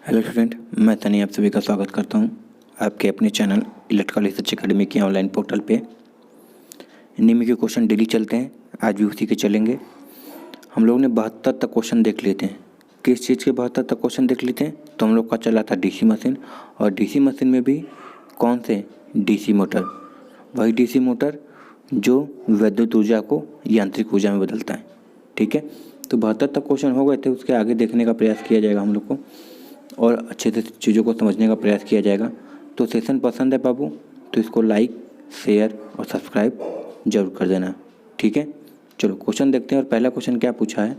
Hello student, मैं तनी आप सभी का स्वागत करता हूं आपके अपने चैनल इलेक्ट्रिकल रिसर्च एकेडमी के ऑनलाइन पोर्टल पे। निम्न के क्वेश्चन डेली चलते हैं, आज भी उसी के चलेंगे। हम लोग ने 72 तक क्वेश्चन देख लेते हैं। किस चीज़ के 72 तक क्वेश्चन देख लेते हैं? तो हम लोग का चला था डीसी मशीन, और डीसी मशीन में भी कौन से? DC motor. वही डीसी मोटर जो विद्युत ऊर्जा को यांत्रिक ऊर्जा में बदलता है। ठीक है, तो 72 तक क्वेश्चन हो गए थे। उसके आगे देखने का प्रयास किया जाएगा हम लोग को, और अच्छे से चीज़ों को समझने का प्रयास किया जाएगा। तो सेशन पसंद है बाबू तो इसको लाइक, शेयर और सब्सक्राइब जरूर कर देना। ठीक है, चलो क्वेश्चन देखते हैं। और पहला क्वेश्चन क्या पूछा है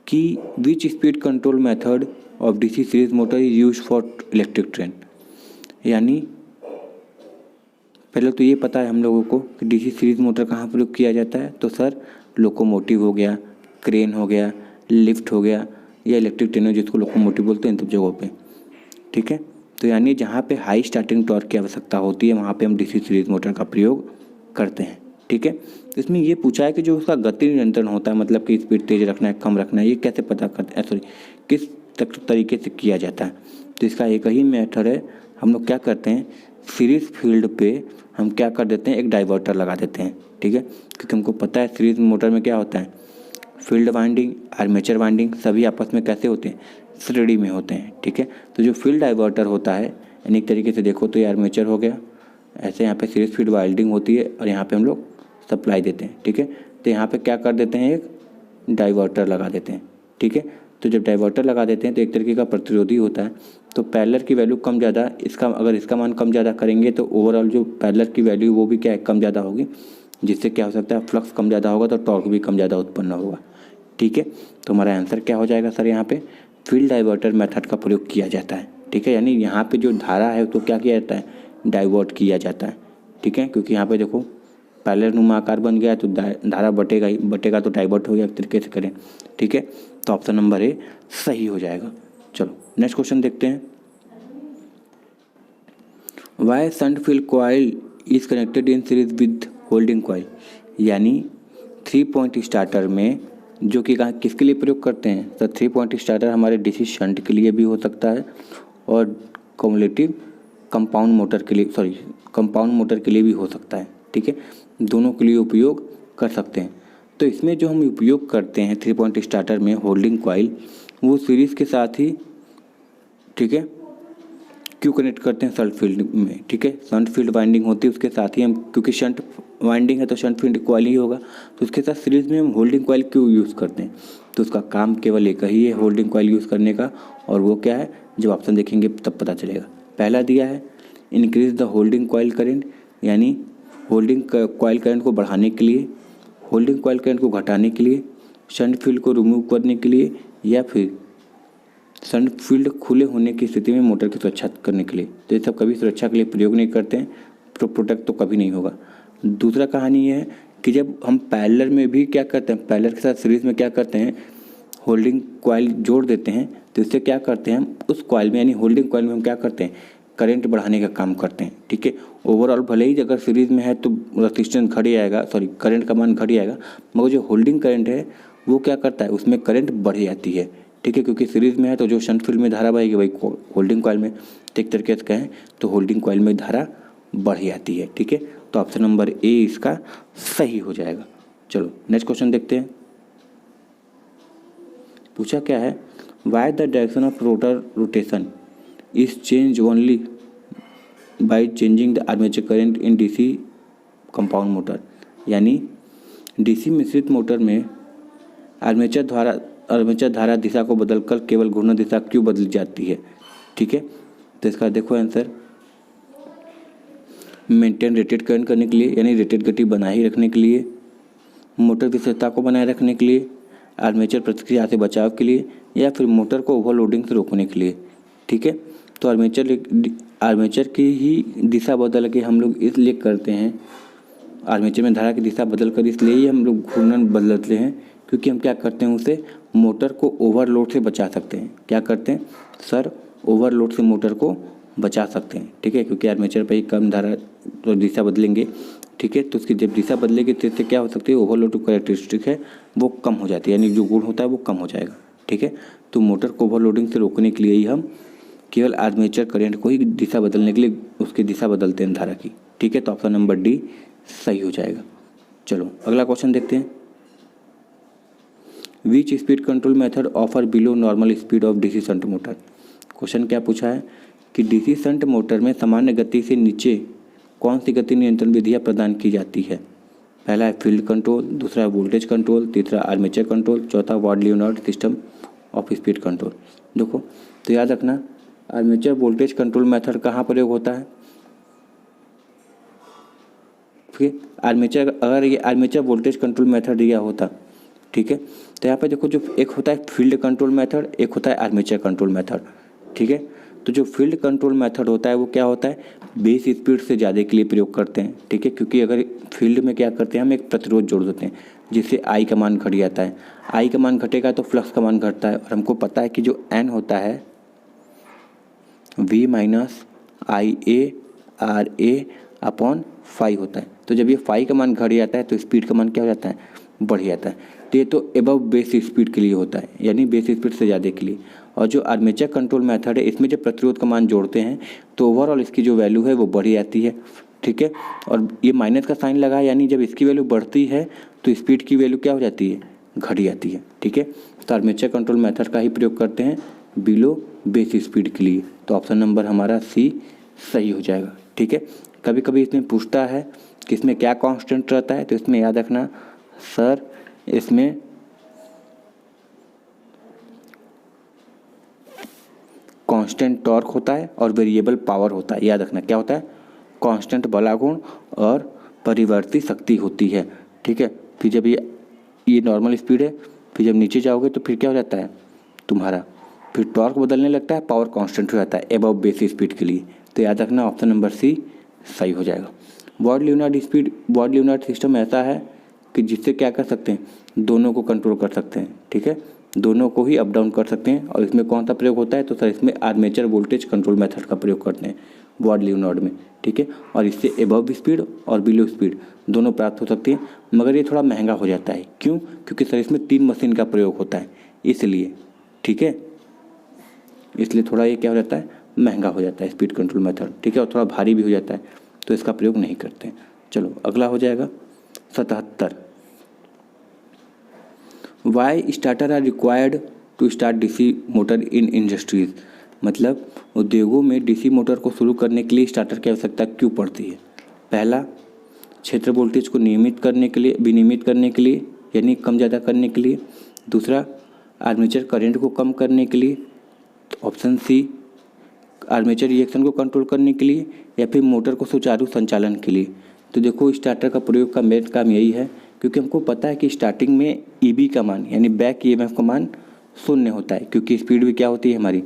कि विच speed control method of DC series motor is use for electric train. यानी पहले तो ये पता है हम लोगों को कि डीसी सीरीज मोटर कहाँ प्रयोग किया जाता है। तो सर लोकोमोटिव हो गया, क्रेन हो गया, लिफ्ट हो गया, या इलेक्ट्रिक ट्रेन जिसको लोकोमोटिव बोलते हैं, इन सब जगहों पे। ठीक है, तो यानी जहाँ पे हाई स्टार्टिंग टॉर्क की आवश्यकता होती है वहाँ पे हम डीसी सीरीज मोटर का प्रयोग करते हैं। ठीक है, तो इसमें ये पूछा है कि जो उसका गति नियंत्रण होता है, मतलब कि स्पीड तेज रखना है, कम रखना है, ये कैसे पता करते हैं, सॉरी किस तरीके से किया जाता है। तो इसका एक ही मेथड है। हम लोग क्या करते हैं, सीरीज फील्ड पे हम क्या कर देते हैं, एक डाइवर्टर लगा देते हैं। ठीक है, क्योंकि हमको पता है सीरीज मोटर में क्या होता है, फील्ड वाइंडिंग, आर्मेचर वाइंडिंग सभी आपस में कैसे होते हैं, श्रेणी में होते हैं। ठीक है, तो जो फील्ड डाइवर्टर होता है, यानी एक तरीके से देखो तो ये आर्मेचर हो गया, ऐसे यहाँ पे सीरीज फील्ड वाइंडिंग होती है और यहाँ पे हम लोग सप्लाई देते हैं। ठीक है, तो यहाँ पे क्या कर देते हैं, एक डाइवर्टर लगा देते हैं। ठीक है, तो जब डाइवर्टर लगा देते हैं तो एक तरीके का प्रतिरोधी होता है। तो पैरेलल की वैल्यू कम ज़्यादा, अगर इसका मान कम ज़्यादा करेंगे तो ओवरऑल जो पैरेलल की वैल्यू वो भी क्या है, कम ज़्यादा होगी, जिससे क्या हो सकता है, फ्लक्स कम ज़्यादा होगा तो टॉर्क भी कम ज़्यादा उत्पन्न होगा। ठीक है, तो हमारा आंसर क्या हो जाएगा सर, यहाँ पे फील्ड डाइवर्टर मेथड का प्रयोग किया जाता है। ठीक है, यानी यहाँ पे जो धारा है तो क्या किया जाता है, डाइवर्ट किया जाता है। ठीक है, क्योंकि यहाँ पे देखो पैरेलल नुमा आकार बन गया है तो धारा बटेगा तो डाइवर्ट हो गया, एक तरीके से करें। ठीक है, तो ऑप्शन नंबर ए सही हो जाएगा। चलो नेक्स्ट क्वेश्चन देखते हैं। Why shunt field coil is connected in series with holding coil. यानी 3 पॉइंट स्टार्टर में जो कि किसके लिए प्रयोग करते हैं, तो 3 पॉइंट स्टार्टर हमारे डीसी शंट के लिए भी हो सकता है और कम्युलेटिव कंपाउंड मोटर के लिए भी हो सकता है। ठीक है, दोनों के लिए उपयोग कर सकते हैं। तो इसमें जो हम उपयोग करते हैं 3 पॉइंट स्टार्टर में होल्डिंग कॉइल, वो सीरीज़ के साथ ही, ठीक है, क्यों कनेक्ट करते हैं, शंट फील्ड में। ठीक है, शंट फील्ड वाइंडिंग होती है उसके साथ ही हम, क्योंकि शंट वाइंडिंग है तो शंट फील्ड कॉइल ही होगा, तो उसके साथ सीरीज में हम होल्डिंग कॉइल क्यों यूज़ करते हैं। तो उसका काम केवल एक ही है होल्डिंग कॉइल यूज़ करने का, और वो क्या है, जब ऑप्शन देखेंगे तब पता चलेगा। पहला दिया है increase the holding coil current, यानी होल्डिंग कॉइल करंट को बढ़ाने के लिए, होल्डिंग कॉइल करंट को घटाने के लिए, शंट फील्ड को रिमूव करने के लिए, या फिर शंट फील्ड खुले होने की स्थिति में मोटर की सुरक्षा करने के लिए। तो ये सब कभी सुरक्षा के लिए प्रयोग नहीं करते हैं, प्रोटेक्ट तो कभी नहीं होगा। दूसरा कहानी ये है कि जब हम पैरेलल में भी क्या करते हैं, पैरेलल के साथ सीरीज में क्या करते हैं, होल्डिंग कॉइल जोड़ देते हैं, तो इससे क्या करते हैं हम उस कॉइल में, यानी होल्डिंग कॉइल में हम क्या करते हैं, करंट बढ़ाने का काम करते हैं। ठीक है, ओवरऑल भले ही अगर सीरीज में है तो रेजिस्टेंस घट ही आएगा, करंट का मान घट ही आएगा, मगर जो होल्डिंग करंट है वो क्या करता है, उसमें करंट बढ़ जाती है। ठीक है, क्योंकि सीरीज में है तो जो शंट फील्ड में धारा बहेगी वही होल्डिंग कॉइल में, तो एक तरीके से कहें तो होल्डिंग कॉइल में धारा बढ़ जाती है। ठीक है, तो ऑप्शन नंबर ए इसका सही हो जाएगा। चलो नेक्स्ट क्वेश्चन देखते हैं। पूछा क्या है, why the direction of rotor rotation is change only by changing the armature current in DC compound motor. यानी डीसी मिश्रित मोटर में आर्मेचर धारा दिशा को बदलकर केवल घूर्णन दिशा क्यों बदल जाती है। ठीक है, तो इसका देखो आंसर, मेंटेन रेटेड करंट करने के लिए, यानी रेटेड गति बनाए ही रखने के लिए, मोटर की स्थिरता को बनाए रखने के लिए, आर्मेचर प्रतिक्रिया से बचाव के लिए, या फिर मोटर को ओवरलोडिंग से रोकने के लिए। ठीक है, तो आर्मेचर की ही दिशा बदल के हम लोग इसलिए करते हैं, आर्मेचर में धारा की दिशा बदल कर इसलिए ही हम लोग घूर्णन बदलते हैं, क्योंकि हम क्या करते हैं, उसे मोटर को ओवरलोड से बचा सकते हैं। क्या करते हैं सर, ओवरलोड से मोटर को बचा सकते हैं। ठीक है, क्योंकि आर्मेचर पर ही कम धारा तो दिशा बदलेंगे। ठीक है, तो उसकी जब दिशा बदलेगी तो इससे क्या हो सकती है, ओवरलोड जो कैरेक्टरिस्टिक है वो कम हो जाती है, यानी जो गुण होता है वो कम हो जाएगा। ठीक है, तो मोटर को ओवरलोडिंग से रोकने के लिए ही हम केवल आर्मेचर करंट को ही दिशा बदलने के लिए उसकी दिशा बदलते हैं धारा की। ठीक है, तो ऑप्शन नंबर डी सही हो जाएगा। चलो अगला क्वेश्चन देखते हैं। विच speed control method offer below normal speed of DC shunt motor. Question क्या पूछा है कि डीसी शंट मोटर में सामान्य गति से नीचे कौन सी गति नियंत्रण विधियाँ प्रदान की जाती है। पहला है फील्ड कंट्रोल, दूसरा है वोल्टेज कंट्रोल, तीसरा आर्मेचर कंट्रोल, चौथा Ward Leonard system of speed control. देखो तो याद रखना आर्मेचर वोल्टेज कंट्रोल मेथड कहाँ प्रयोग होता है। ठीक, आर्मेचर, अगर ये आर्मेचर वोल्टेज कंट्रोल मेथड दिया होता, ठीक है, तो यहाँ पे देखो जो एक होता है फील्ड कंट्रोल मेथड, एक होता है आर्मेचर कंट्रोल मेथड। ठीक है, तो जो फील्ड कंट्रोल मेथड होता है वो क्या होता है, बेस स्पीड से ज़्यादा के लिए प्रयोग करते हैं। ठीक है, क्योंकि अगर फील्ड में क्या करते हैं हम एक प्रतिरोध जोड़ देते हैं जिससे आई का मान घट जाता है। आई का मान घटेगा तो फ्लक्स का मान घटता है, और हमको पता है कि जो एन होता है V minus I A R A upon five होता है। तो जब ये फाइव का मान घट जाता है तो स्पीड का मान क्या हो जाता है, बढ़ जाता है। तो ये तो एबव बेस स्पीड के लिए होता है, यानी बेस स्पीड से ज़्यादा के लिए। और जो आर्मेचर कंट्रोल मेथड है इसमें जब प्रतिरोध का मान जोड़ते हैं तो ओवरऑल इसकी जो वैल्यू है वो बढ़ जाती है। ठीक है, और ये माइनस का साइन लगा, यानी जब इसकी वैल्यू बढ़ती है तो स्पीड की वैल्यू क्या हो जाती है, घट जाती है। ठीक है, तो आर्मेचर कंट्रोल मेथड का ही प्रयोग करते हैं बिलो बेस स्पीड के लिए। तो ऑप्शन नंबर हमारा सी सही हो जाएगा। ठीक है, कभी कभी इसमें पूछता है कि इसमें क्या कांस्टेंट रहता है, तो इसमें याद रखना सर इसमें कांस्टेंट टॉर्क होता है और वेरिएबल पावर होता है। याद रखना क्या होता है, कांस्टेंट बला गुण और परिवर्ती शक्ति होती है। ठीक है, फिर जब ये नॉर्मल स्पीड है, फिर जब नीचे जाओगे तो फिर क्या हो जाता है तुम्हारा, फिर टॉर्क बदलने लगता है, पावर कांस्टेंट हो जाता है एबव बेस स्पीड के लिए। तो याद रखना ऑप्शन नंबर सी सही हो जाएगा। Ward Leonard speed, Ward Leonard system ऐसा है कि जिससे क्या कर सकते हैं, दोनों को कंट्रोल कर सकते हैं। ठीक है, दोनों को ही अप डाउन कर सकते हैं। और इसमें कौन सा प्रयोग होता है, तो सर इसमें आर्मेचर वोल्टेज कंट्रोल मेथड का प्रयोग करते हैं वॉर्ड लियोनार्ड में। ठीक है, और इससे एबव स्पीड और बिलो स्पीड दोनों प्राप्त हो सकती है, मगर ये थोड़ा महंगा हो जाता है। क्यों, क्योंकि सर इसमें 3 मशीन का प्रयोग होता है इसलिए। ठीक है, इसलिए थोड़ा ये क्या हो जाता है, महंगा हो जाता है स्पीड कंट्रोल मेथड। ठीक है, और थोड़ा भारी भी हो जाता है, तो इसका प्रयोग नहीं करते हैं। चलो अगला हो जाएगा 77। Why starter are required to start DC motor in industries. मतलब उद्योगों में डीसी मोटर को शुरू करने के लिए स्टार्टर की आवश्यकता क्यों पड़ती है। पहला, क्षेत्र वोल्टेज को नियमित करने के लिए, विनियमित करने के लिए, यानी कम ज़्यादा करने के लिए। दूसरा, आर्मेचर करंट को कम करने के लिए। तो ऑप्शन सी, आर्मेचर रिएक्शन को कंट्रोल करने के लिए, या फिर मोटर को सुचारू संचालन के लिए। तो देखो स्टार्टर का प्रयोग का मेन काम यही है, क्योंकि हमको पता है कि स्टार्टिंग में ईबी का मान यानी बैक ईएमएफ का मान 0 होता है, क्योंकि स्पीड भी क्या होती है हमारी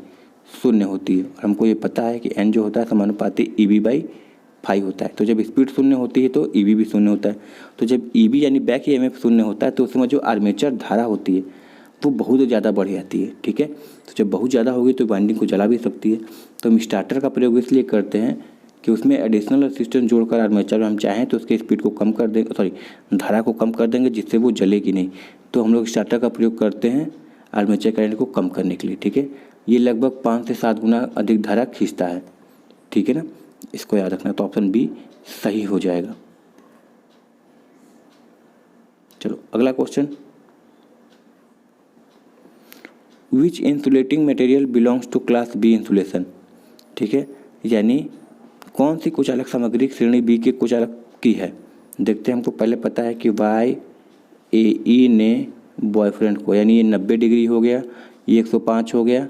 0 होती है। और हमको ये पता है कि एन जो होता है समानुपाती EB/5 होता है। तो जब स्पीड 0 होती है तो EB भी 0 होता है। तो जब EB यानी बैक ईएमएफ 0 होता है तो उसमें जो आर्मेचर धारा होती है वो बहुत ज़्यादा बढ़ जाती है। ठीक है, तो जब बहुत ज़्यादा होगी तो वाइंडिंग को जला भी सकती है। तो हम स्टार्टर का प्रयोग इसलिए करते हैं कि उसमें एडिशनल रेसिस्टेंस जोड़कर आर्मेचर हम चाहें तो उसके स्पीड को कम कर देंगे, सॉरी धारा को कम कर देंगे, जिससे वो जलेगी नहीं। तो हम लोग स्टार्टर का प्रयोग करते हैं आर्मेचर करंट को कम करने के लिए। ठीक है, ये लगभग 5 से 7 गुना अधिक धारा खींचता है। ठीक है ना, इसको याद रखना। तो ऑप्शन बी सही हो जाएगा। चलो अगला question, which insulating material belongs to class B insulation. ठीक है, यानी कौन सी कुचालक सामग्री श्रेणी बी के कुचालक की है। देखते हैं, हमको पहले पता है कि YAE ने बॉयफ्रेंड को, यानी ये 90 डिग्री हो गया, ये 105 हो गया।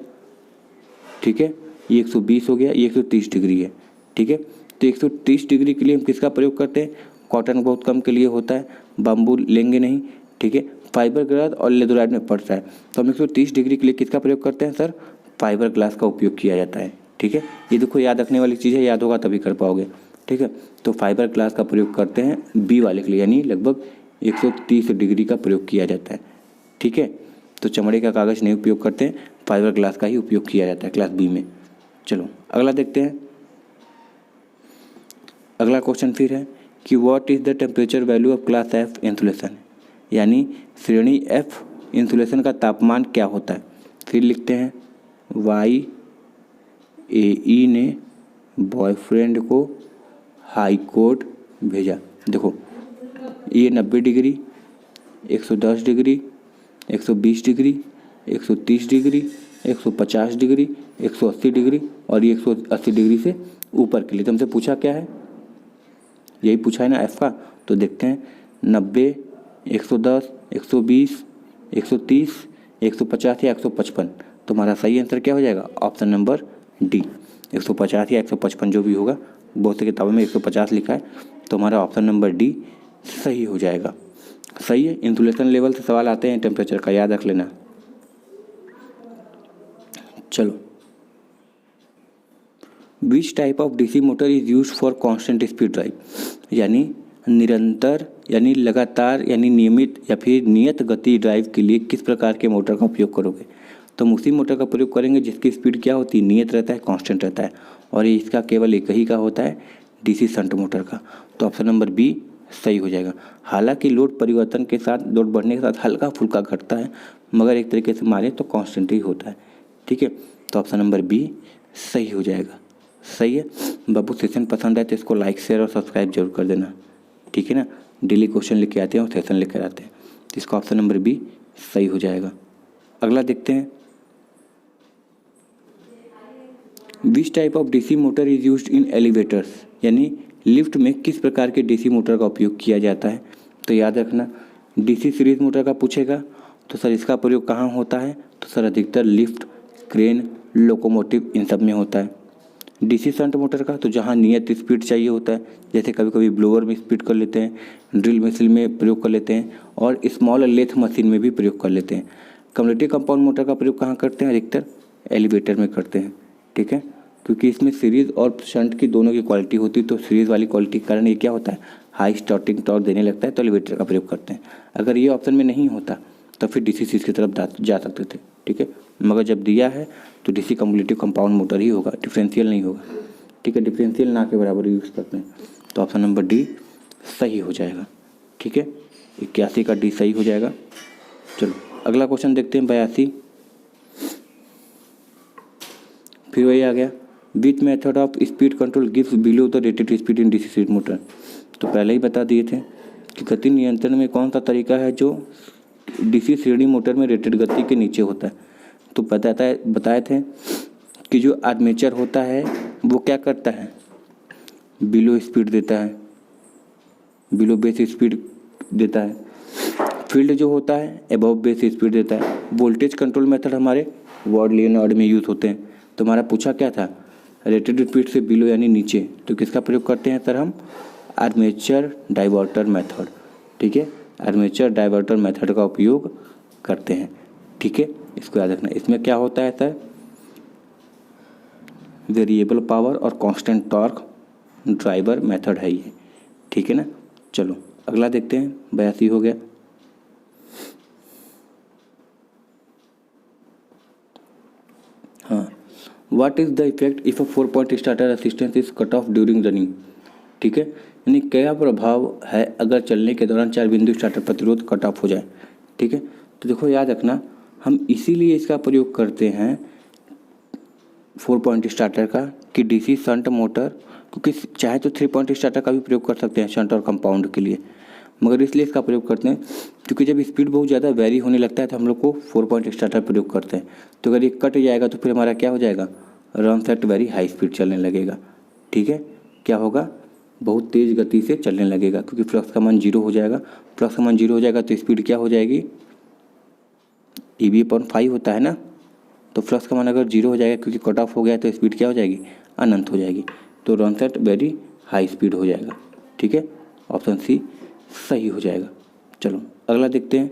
ठीक है, ये 120 हो गया, ये 130 डिग्री है। ठीक है, तो 130 डिग्री के लिए हम किसका प्रयोग करते हैं, कॉटन बहुत कम के लिए होता है, बाम्बू लेंगे नहीं। ठीक है, फाइबर ग्लास और लेदोराइड में पड़ता है। तो हम 130 डिग्री के लिए किसका प्रयोग करते हैं सर, फाइबर ग्लास का उपयोग किया जाता है। ठीक है, ये देखो याद रखने वाली चीज़ है, याद होगा तभी कर पाओगे। ठीक है, तो फाइबर ग्लास का प्रयोग करते हैं बी वाले के लिए, यानी लगभग 130 डिग्री का प्रयोग किया जाता है। ठीक है, तो चमड़े का कागज़ नहीं उपयोग करते हैं, फाइबर ग्लास का ही उपयोग किया जाता है क्लास बी में। चलो अगला देखते हैं। अगला क्वेश्चन फिर है कि what is the temperature value of class F insulation, यानी श्रेणी एफ इंसुलेशन का तापमान क्या होता है। फिर लिखते हैं AE ने बॉयफ्रेंड को हाई कोर्ट भेजा। देखो ये 90 degree, 110 degree, 120 degree, 130 degree, 150 degree, 180 degree और ये 180 डिग्री से ऊपर के लिए। तुमसे पूछा क्या है, यही पूछा है ना एफ का। तो देखते हैं 90, 110, 120, 130, 150 या 155। तुम्हारा सही आंसर क्या हो जाएगा? ऑप्शन नंबर डी, 150 या 155 जो भी होगा। बहुत सी किताबों में 150 लिखा है, तुम्हारा ऑप्शन नंबर डी सही हो जाएगा। सही है। इंसुलेशन लेवल से सवाल आते हैं टेम्परेचर का, याद रख लेना। चलो, which type of DC motor is use for constant speed drive, यानी निरंतर यानी लगातार यानी नियमित या फिर नियत गति ड्राइव के लिए किस प्रकार के मोटर का उपयोग करोगे? तो हम उसी मोटर का प्रयोग करेंगे जिसकी स्पीड क्या होती है, नियत रहता है, कांस्टेंट रहता है। और ये इसका केवल एक ही का होता है, डीसी शंट मोटर का। तो ऑप्शन नंबर बी सही हो जाएगा। हालांकि लोड परिवर्तन के साथ, लोड बढ़ने के साथ हल्का फुल्का घटता है, मगर एक तरीके से मारे तो कांस्टेंट ही होता है। ठीक है, तो ऑप्शन नंबर बी सही हो जाएगा। सही है बाबू। सेशन पसंद आए तो इसको लाइक, शेयर और सब्सक्राइब जरूर कर देना। ठीक है ना, डेली क्वेश्चन लेके आते हैं और सेशन लेकर आते हैं, तो इसका ऑप्शन नंबर बी सही हो जाएगा। अगला देखते हैं, which type of DC motor is used in elevators, यानी लिफ्ट में किस प्रकार के डीसी मोटर का उपयोग किया जाता है? तो याद रखना, डीसी सीरीज मोटर का पूछेगा तो सर इसका प्रयोग कहाँ होता है? तो सर अधिकतर लिफ्ट, क्रेन, लोकोमोटिव इन सब में होता है। डीसी शंट मोटर का तो जहाँ नियत स्पीड चाहिए होता है, जैसे कभी कभी ब्लोअर में स्पीड कर लेते हैं, ड्रिल मशीन में प्रयोग कर लेते हैं और स्मॉल लेथ मशीन में भी प्रयोग कर लेते हैं। कम्युनिटी कंपाउंड मोटर का प्रयोग कहाँ करते हैं? अधिकतर एलिवेटर में करते हैं। ठीक है, क्योंकि इसमें सीरीज और शंट की दोनों की क्वालिटी होती है, तो सीरीज वाली क्वालिटी के कारण ये क्या होता है, हाई स्टार्टिंग टॉर्क देने लगता है, तो एलिवेटर का प्रयोग करते हैं। अगर ये ऑप्शन में नहीं होता तो फिर डीसी सीरीज की तरफ जा सकते थे। ठीक है, मगर जब दिया है तो डीसी कम्युलेटिव कंपाउंड मोटर ही होगा, डिफरेंशियल नहीं होगा। ठीक है, डिफरेंशियल ना के बराबर यूज़ करते हैं, तो ऑप्शन नंबर डी सही हो जाएगा। ठीक है, 81 का डी सही हो जाएगा। चलो अगला क्वेश्चन देखते हैं, 82। फिर वही आ गया, which method of speed control gives below the rated speed in DC series motor. तो पहले ही बता दिए थे कि गति नियंत्रण में कौन सा तरीका है जो डीसी श्रेणी मोटर में रेटेड गति के नीचे होता है। तो बताए थे कि जो आर्मेचर होता है वो क्या करता है, बिलो स्पीड देता है, बिलो बेस स्पीड देता है। फील्ड जो होता है अबव बेस स्पीड देता है। वोल्टेज कंट्रोल मेथड हमारे वार्ड लियोनार्ड में यूज़ होते हैं। तो हमारा पूछा क्या था, रेटेड स्पीड से बिलो यानी नीचे, तो किसका प्रयोग करते हैं सर हम? Armature diverter method. ठीक है, आर्मेचर डाइवर्टर मेथड का उपयोग करते हैं। ठीक है, इसको याद रखना। इसमें क्या होता है सर, वेरिएबल पावर और कांस्टेंट टॉर्क ड्राइवर मेथड है ये। ठीक है ना, चलो अगला देखते हैं, 82 हो गया। हाँ, what is the effect if a 4 point starter assistance is cut off during running. ठीक है, यानी क्या प्रभाव है अगर चलने के दौरान 4 बिंदु स्टार्टर प्रतिरोध कट ऑफ हो जाए। ठीक है, तो देखो याद रखना, हम इसीलिए इसका प्रयोग करते हैं 4 पॉइंट स्टार्टर का कि डीसी शंट मोटर, क्योंकि चाहे तो 3 पॉइंट स्टार्टर का भी प्रयोग कर सकते हैं शंट और कंपाउंड के लिए, मगर इसलिए इसका प्रयोग करते हैं क्योंकि जब स्पीड बहुत ज़्यादा वेरी होने लगता है तो हम लोग को 4 पॉइंट स्टार्टर प्रयोग करते हैं। तो अगर ये कट जाएगा तो फिर हमारा क्या हो जाएगा, run set very high speed चलने लगेगा। ठीक है, क्या होगा, बहुत तेज़ गति से चलने लगेगा, क्योंकि फ्लक्स का मान 0 हो जाएगा। फ्लक्स का मान 0 हो जाएगा तो स्पीड क्या हो जाएगी, EB/5 होता है ना, तो फ्लक्स का मान अगर 0 हो जाएगा क्योंकि कट ऑफ हो गया तो स्पीड क्या हो जाएगी, अनंत हो जाएगी। तो run set very high speed हो जाएगा। ठीक है, ऑप्शन सी सही हो जाएगा। चलो अगला देखते हैं,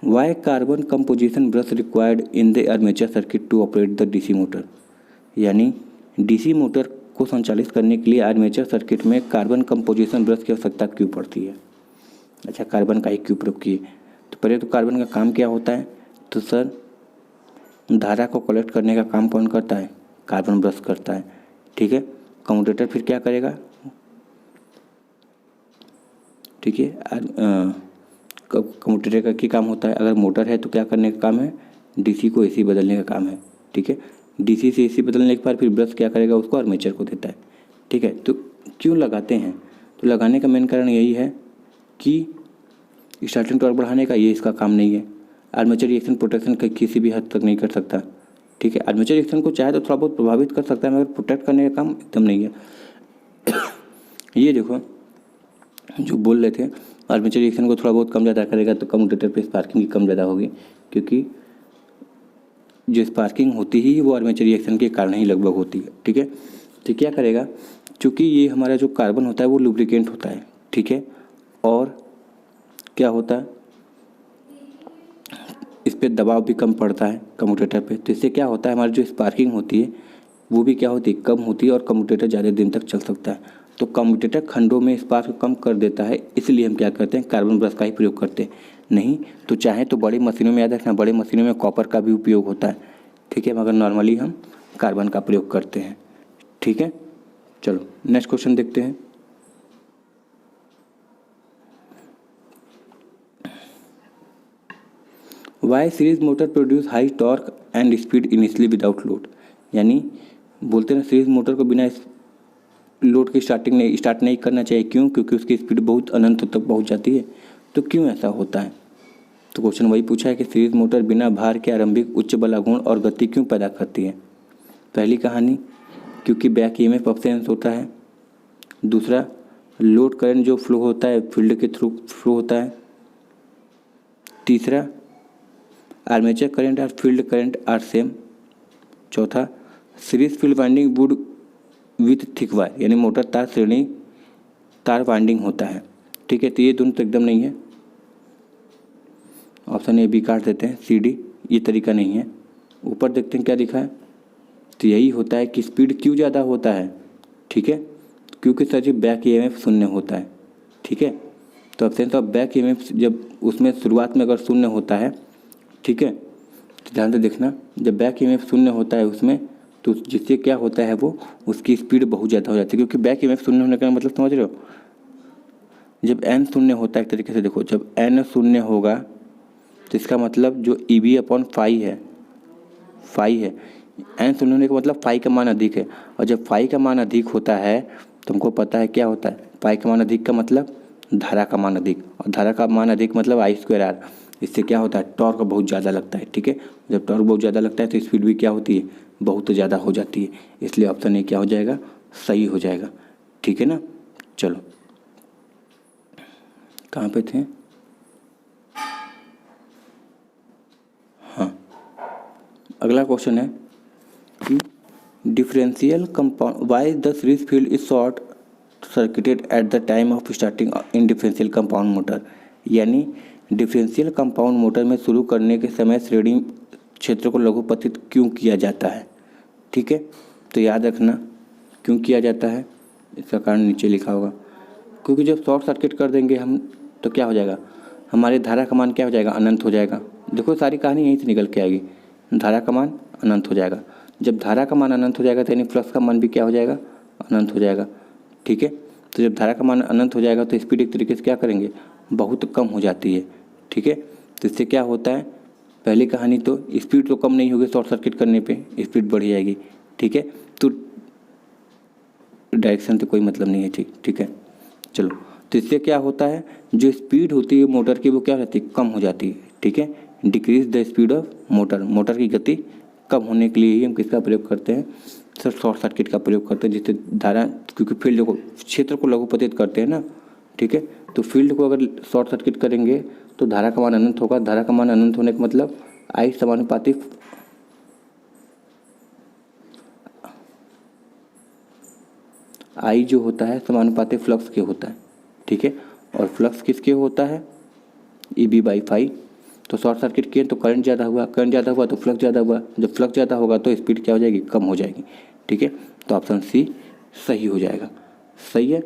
why carbon composition brush required in the armature circuit to operate the DC motor, यानी डीसी मोटर को संचालित करने के लिए आर्मेचर सर्किट में कार्बन कंपोजिशन ब्रश की आवश्यकता क्यों पड़ती है। अच्छा, कार्बन का ही क्यों प्रयोग किए, तो पहले तो कार्बन का काम क्या होता है, तो सर धारा को कलेक्ट करने का काम कौन करता है, कार्बन ब्रश करता है। ठीक है, कम्यूटेटर फिर क्या करेगा, ठीक है, कम्यूटेटर का क्या काम होता है, अगर मोटर है तो क्या करने का काम है, डीसी को एसी बदलने का काम है, ठीक है। डीसी से एसी बदलने के बाद फिर ब्रश क्या करेगा, उसको आर्मेचर को देता है, ठीक है। तो क्यों लगाते हैं, तो लगाने का मेन कारण यही है कि स्टार्टिंग टॉर्क बढ़ाने का, ये इसका काम नहीं है। आर्मेचर रिएक्शन प्रोटेक्शन का किसी भी हद तक नहीं कर सकता, ठीक है। आर्मेचर रिएक्शन को चाहे तो थोड़ा बहुत प्रभावित कर सकता है, मगर प्रोटेक्ट करने का काम एकदम नहीं है। ये देखो जो बोल रहे थे आर्मेचर रिएक्शन को थोड़ा बहुत कम ज़्यादा करेगा तो कम्यूटेटर पे स्पार्किंग की कम ज़्यादा होगी, क्योंकि जो स्पार्किंग होती ही वो आर्मेचर रिएक्शन के कारण ही लगभग होती है, ठीक है। तो क्या करेगा, चूँकि ये हमारा जो कार्बन होता है वो लुब्रिकेंट होता है, ठीक है, और क्या होता है, इस पर दबाव भी कम पड़ता है कम्यूटेटर पे, तो इससे क्या होता है, हमारी जो स्पार्किंग होती है वो भी क्या होती है, कम होती है, और कम्यूटेटर ज़्यादा दिन तक चल सकता है। तो कम्यूटेटर खंडों में स्पार्क कम कर देता है, इसलिए हम क्या करते हैं, कार्बन ब्रश का ही प्रयोग करते हैं। नहीं तो चाहे तो बड़ी मशीनों में, याद रखना, बड़ी मशीनों में कॉपर का भी उपयोग होता है, ठीक है, मगर नॉर्मली हम कार्बन का प्रयोग करते हैं, ठीक है। चलो नेक्स्ट क्वेश्चन देखते हैं। Why series motor produce high torque and speed initially without load, यानी बोलते हैं सीरीज मोटर को बिना लोड की स्टार्ट नहीं करना चाहिए। क्यों? क्योंकि उसकी स्पीड बहुत अनंत तक पहुंच जाती है। तो क्यों ऐसा होता है? तो क्वेश्चन वही पूछा है कि सीरीज मोटर बिना भार के आरंभिक उच्च बलागुण और गति क्यों पैदा करती है। पहली कहानी, क्योंकि बैक ईएमएफ अब्सेंस होता है। दूसरा, लोड करंट जो फ्लो होता है फील्ड के थ्रू फ्लो होता है। तीसरा, आर्मेचर करंट और फील्ड करंट आर सेम। चौथा, series field winding would with thick wire, यानी मोटर तार श्रेणी तार वाइंडिंग होता है, ठीक है। तो ये दोनों तो एकदम नहीं है, ऑप्शन ए बी काट देते हैं, सी डी ये तरीका नहीं है। ऊपर देखते हैं क्या लिखा है, तो यही होता है कि स्पीड क्यों ज़्यादा होता है, ठीक है, क्योंकि सर जी बैक ईएमएफ शून्य होता है, ठीक है। तो अब्सेंस ऑफ बैक ईएमएफ जब उसमें शुरुआत में अगर शून्य होता है, ठीक है, तो ध्यान से देखना, जब बैक ईएमएफ शून्य होता है उसमें, तो जिससे क्या होता है वो उसकी स्पीड बहुत ज़्यादा हो जाती है, क्योंकि बैक ईएमएफ शून्य होने का मतलब समझ रहे हो। जब एन शून्य होता है, एक तरीके से देखो, जब एन शून्य होगा तो इसका मतलब जो ई बी अपॉन फाई है, एन शून्य होने का मतलब फाई का मान अधिक है, और जब फाई का मान अधिक होता है तुमको पता है क्या होता है, फाई का मान अधिक का मतलब धारा का मान अधिक, और धारा का मान अधिक मतलब आई स्क्वायर आर। इससे क्या होता है, टॉर्क बहुत ज़्यादा लगता है, ठीक है। जब टॉर्क बहुत ज़्यादा लगता है तो स्पीड भी क्या होती है, बहुत ज़्यादा हो जाती है। इसलिए ऑप्शन ए क्या हो जाएगा, सही हो जाएगा, ठीक है ना। चलो कहाँ पे थे, हाँ, अगला क्वेश्चन है कि differential compound, why the series field is short circuited at the time of starting in differential compound motor, यानी डिफरेंशियल कंपाउंड मोटर में शुरू करने के समय श्रेणी क्षेत्र को लघुपतित क्यों किया जाता है, ठीक है। तो याद रखना क्यों किया जाता है, इसका कारण नीचे लिखा होगा। क्योंकि जब शॉर्ट सर्किट कर देंगे हम तो क्या हो जाएगा, हमारे धारा का मान क्या हो जाएगा, अनंत हो जाएगा। देखो सारी कहानी यहीं से निकल के आएगी, धारा का मान अनंत हो जाएगा। जब धारा का मान अनंत हो जाएगा तो यानी फ्लक्स का मान भी क्या हो जाएगा, अनंत हो जाएगा, ठीक है। तो जब धारा का मान अनंत हो जाएगा तो स्पीड एक तरीके से क्या करेंगे, बहुत कम हो जाती है, ठीक है। तो इससे क्या होता है, पहली कहानी तो स्पीड तो कम नहीं होगी, शॉर्ट सर्किट करने पे स्पीड बढ़ जाएगी, ठीक है। तो डायरेक्शन से कोई मतलब नहीं है, ठीक है। चलो, तो इससे क्या होता है, जो स्पीड होती है मोटर की वो क्या रहती है, कम हो जाती है, ठीक है। Decrease the speed of motor, motor की गति कम होने के लिए ही हम किसका प्रयोग करते हैं, सर शॉर्ट सर्किट का प्रयोग करते हैं, जिससे धारा, क्योंकि फील्ड को, क्षेत्र को लघुपतित करते हैं ना, ठीक है। तो फील्ड को अगर शॉर्ट सर्किट करेंगे तो धारा का मान अनंत होगा। धारा का मान अनंत होने का मतलब आई समानुपाती, आई जो होता है समानुपाती फ्लक्स के होता है, ठीक है। और फ्लक्स किसके होता है, ई बी बाई फाई। तो शॉर्ट सर्किट किए तो करंट ज़्यादा हुआ, करंट ज़्यादा हुआ तो फ्लक्स ज़्यादा हुआ, जब फ्लक्स ज़्यादा होगा तो स्पीड क्या हो जाएगी, कम हो जाएगी, ठीक है। तो ऑप्शन सी सही हो जाएगा, सही है।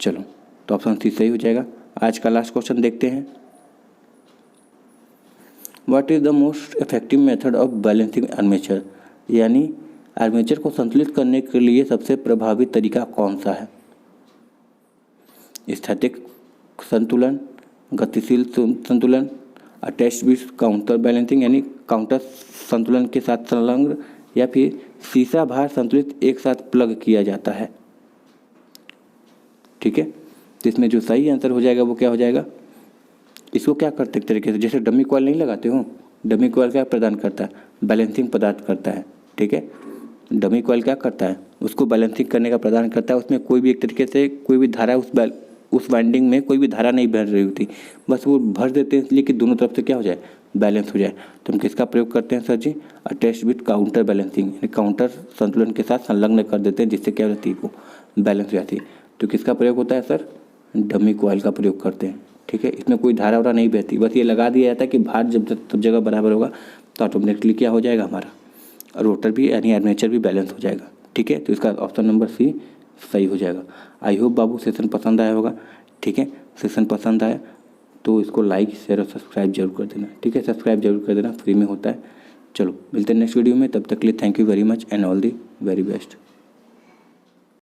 चलो, तो ऑप्शन सी सही हो जाएगा। आज का लास्ट क्वेश्चन देखते हैं, what is the most effective method of balancing armature, यानी आर्मेचर को संतुलित करने के लिए सबसे प्रभावी तरीका कौन सा है। स्थैतिक संतुलन, गतिशील संतुलन, अटैच्ड विथ काउंटर बैलेंसिंग यानी काउंटर संतुलन के साथ संलग्न या फिर सीसा भार संतुलित एक साथ प्लग किया जाता है। ठीक है, तो इसमें जो सही आंसर हो जाएगा वो क्या हो जाएगा, इसको क्या करते एक तरीके से, जैसे डमी कॉइल नहीं लगाते हो, डमी कॉइल क्या प्रदान करता है, बैलेंसिंग पदार्थ करता है। ठीक है, डमी कॉइल क्या करता है, उसको बैलेंसिंग करने का प्रदान करता है। उसमें कोई भी एक तरीके से कोई भी धारा उस वाइंडिंग में कोई भी धारा नहीं बह रही होती, बस वो भर देते हैं इसलिए कि दोनों तरफ से क्या हो जाए, बैलेंस हो जाए। तो हम किसका प्रयोग करते हैं sir ji, attached with counter balancing, यानी काउंटर संतुलन के साथ संलग्न कर देते हैं जिससे क्या होती है, वो बैलेंस हो जाती है। तो किसका प्रयोग होता है सर, डमी कॉइल का प्रयोग करते हैं। ठीक है, इसमें कोई धारा वारा नहीं बहती, बस ये लगा दिया जाता है कि भार जब सब जगह बराबर होगा तो ऑटोमेटिकली क्या हो जाएगा, हमारा रोटर भी यानी आर्मेचर भी बैलेंस हो जाएगा। ठीक है, तो इसका ऑप्शन नंबर सी सही हो जाएगा। आई होप बाबू सेशन पसंद आया होगा। ठीक है, सेशन पसंद आया तो इसको लाइक शेयर और सब्सक्राइब जरूर कर देना। ठीक है, सब्सक्राइब जरूर कर देना, फ्री में होता है। चलो मिलते हैं नेक्स्ट वीडियो में, तब तक के लिए thank you very much and all the very best.